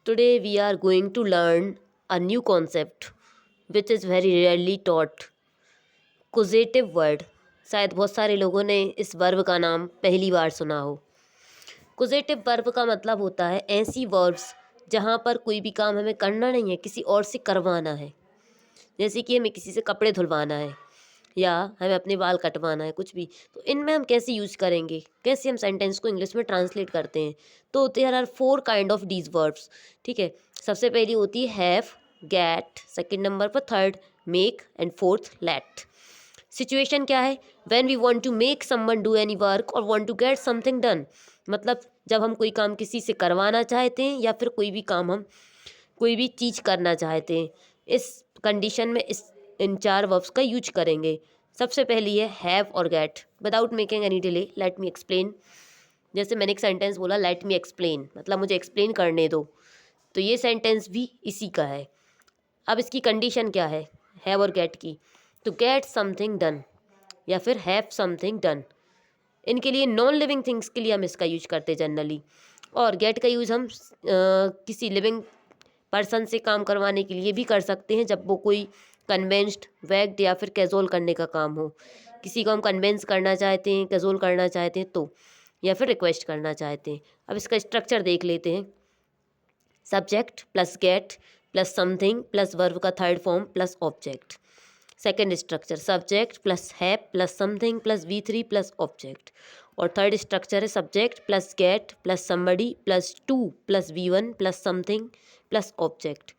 Today we are going to learn a new concept which is very rarely taught. Causative word. शायद बहुत सारे लोगों ने इस वर्ब का नाम पहली बार सुना हो। causative वर्ब का मतलब होता है ऐसी वर्ब्स जहाँ पर कोई भी काम हमें करना नहीं है, किसी और से करवाना है। जैसे कि हमें किसी से कपड़े धुलवाना है या हमें अपने बाल कटवाना है, कुछ भी। तो इनमें हम कैसे यूज करेंगे, कैसे हम सेंटेंस को इंग्लिश में ट्रांसलेट करते हैं। तो there are 4 kind of these verbs. ठीक है, सबसे पहली होती है हैव, गेट, सेकंड नंबर पर third make and fourth let. Situation क्या है? When we want to make someone do any work और want to get something done. मतलब जब हम कोई काम किसी से करवाना चाहते हैं या फिर कोई भी चीज़ करना चाहते हैं, इस कंडीशन में इन 4 वर्ब्स का यूज करेंगे। सबसे पहली है हैव और get. Without making any delay let me explain. जैसे मैंने एक सेंटेंस बोला लेट मी एक्सप्लेन, मतलब मुझे एक्सप्लेन करने दो, तो ये सेंटेंस भी इसी का है। अब इसकी कंडीशन क्या है हैव और गेट की? तो गेट समथिंग डन या फिर हैव समथिंग डन। इनके लिए नॉन लिविंग थिंग्स के लिए हम इसका यूज करते हैं जनरली, और गेट का यूज़ हम किसी लिविंग पर्सन से काम करवाने के लिए भी कर सकते हैं, जब वो कोई कन्वेंस्ड, वैग्ड या फिर कैजुअल करने का काम हो। किसी को हम कन्वेंस करना चाहते हैं, कैजुअल करना चाहते हैं तो, या फिर रिक्वेस्ट करना चाहते हैं। अब इसका स्ट्रक्चर देख लेते हैं। Subject plus get plus something plus verb का third form plus object. Second structure subject plus have plus something plus V3 plus object. और थर्ड स्ट्रक्चर है subject plus get plus somebody plus to plus V1 plus something plus object.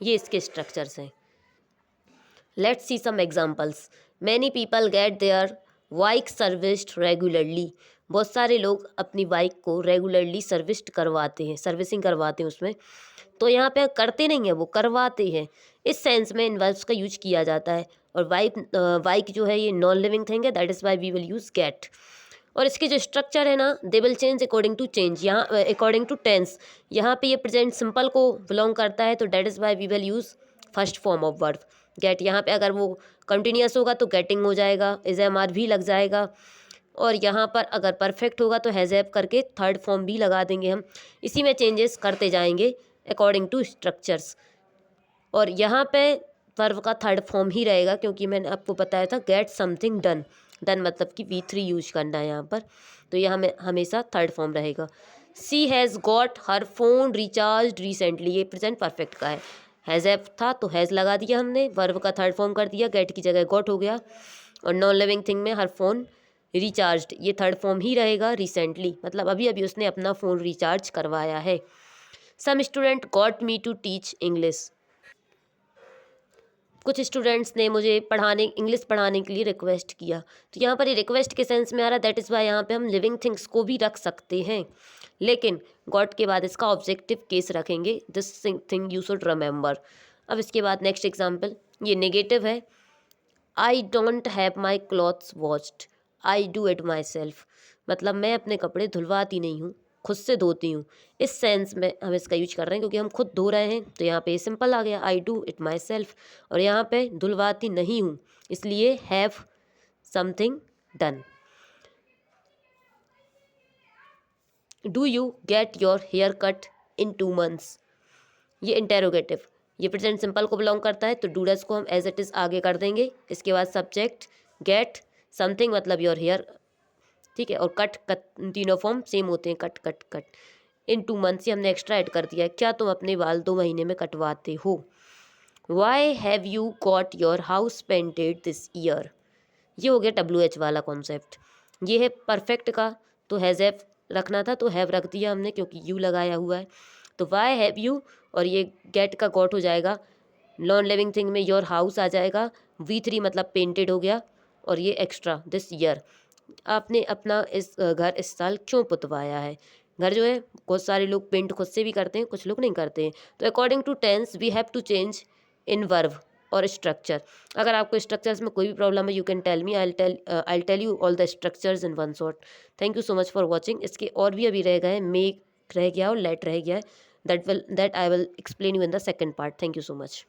ये इसके structures हैं। Let's see some examples. Many people get their bike serviced regularly. बहुत सारे लोग अपनी bike को रेगुलरली सर्विसिंग करवाते हैं उसमें। तो यहाँ पे करते नहीं है, वो करवाते हैं। इस सेंस में इन वर्ब्स का यूज किया जाता है। और बाइक जो है ये नॉन लिविंग थिंग है, that is why we will use get. और इसके जो स्ट्रक्चर है ना, they will change according to change, यहाँ अकॉर्डिंग टू टेंस। यहाँ पे ये प्रेजेंट सिंपल को बिलोंग करता है, तो that is why we will use first form of verb get. यहाँ पे अगर वो कंटिन्यूस होगा तो गेटिंग हो जाएगा, इज एम आर भी लग जाएगा। और यहाँ पर अगर परफेक्ट होगा तो हैज़ हैव करके थर्ड फॉर्म भी लगा देंगे हम। इसी में चेंजेस करते जाएंगे अकॉर्डिंग टू स्ट्रक्चर्स। और यहाँ पे वर्ब का थर्ड फॉर्म ही रहेगा, क्योंकि मैंने आपको बताया था गेट समथिंग डन। डन मतलब कि V3 यूज करना है यहाँ पर, तो यह हमें हमेशा थर्ड फॉर्म रहेगा। She has got her phone recharge recently, ये प्रेजेंट परफेक्ट का है। हैज़ हैव था तो हैज़ लगा दिया हमने, वर्ब का थर्ड फॉर्म कर दिया, गेट की जगह गॉट हो गया। और नॉन लिविंग थिंग में हर फोन रिचार्ज, ये थर्ड फॉर्म ही रहेगा। रिसेंटली मतलब अभी अभी उसने अपना फ़ोन रिचार्ज करवाया है। Some student got me to teach English. कुछ स्टूडेंट्स ने मुझे इंग्लिश पढ़ाने के लिए रिक्वेस्ट किया। तो यहाँ पर ये रिक्वेस्ट के सेंस में आ रहा है, दैट इज़ वाई यहाँ पे हम लिविंग थिंग्स को भी रख सकते हैं, लेकिन गॉट के बाद इसका ऑब्जेक्टिव केस रखेंगे। This thing you should remember. अब इसके बाद नेक्स्ट एग्जाम्पल, ये नेगेटिव है। I don't have my clothes washed, I do it my self. मतलब मैं अपने कपड़े धुलवाती नहीं हूँ, खुद से धोती हूँ। इस सेंस में हम इसका यूज कर रहे हैं, क्योंकि हम खुद धो रहे हैं, तो यहाँ पे सिंपल आ गया I do it myself. और यहाँ पे धुलवाती नहीं हूँ, इसलिए have something done. Do you get your hair cut in 2 months, ये इंटेरोगेटिव, ये प्रेजेंट सिंपल को बिलोंग करता है, तो डूडस को हम एज इट इज़ आगे कर देंगे। इसके बाद सब्जेक्ट गेट समथिंग मतलब योर हेयर, ठीक है। और कट कट तीनों फॉर्म सेम होते हैं, cut cut cut. In 2 months से हमने एक्स्ट्रा ऐड कर दिया है, क्या तुम अपने बाल 2 महीने में कटवाते हो। Why have you got your house painted this year, ये हो गया WH वाला कॉन्सेप्ट। ये है परफेक्ट का, तो हैज़ हैव रखना था तो हैव रख दिया हमने, क्योंकि यू लगाया हुआ है। तो वाई हैव यू, और ये गेट का गॉट हो जाएगा। नॉन लिविंग थिंग में योर हाउस आ जाएगा, V3 मतलब पेंटेड हो गया, और ये एक्स्ट्रा दिस ईयर, आपने अपना इस घर इस साल क्यों पुतवाया है। घर जो है बहुत सारे लोग पेंट खुद से भी करते हैं, कुछ लोग नहीं करते हैं। तो according to tense we have to change in verb और स्ट्रक्चर। अगर आपको स्ट्रक्चर्स में कोई भी प्रॉब्लम है, you can tell me, I tell you all the structures in one shot. Thank you so much for watching. इसके और भी अभी रह गए, मेक रह गया और लेट रह गया है, that I will explain you in the second part. Thank you so much.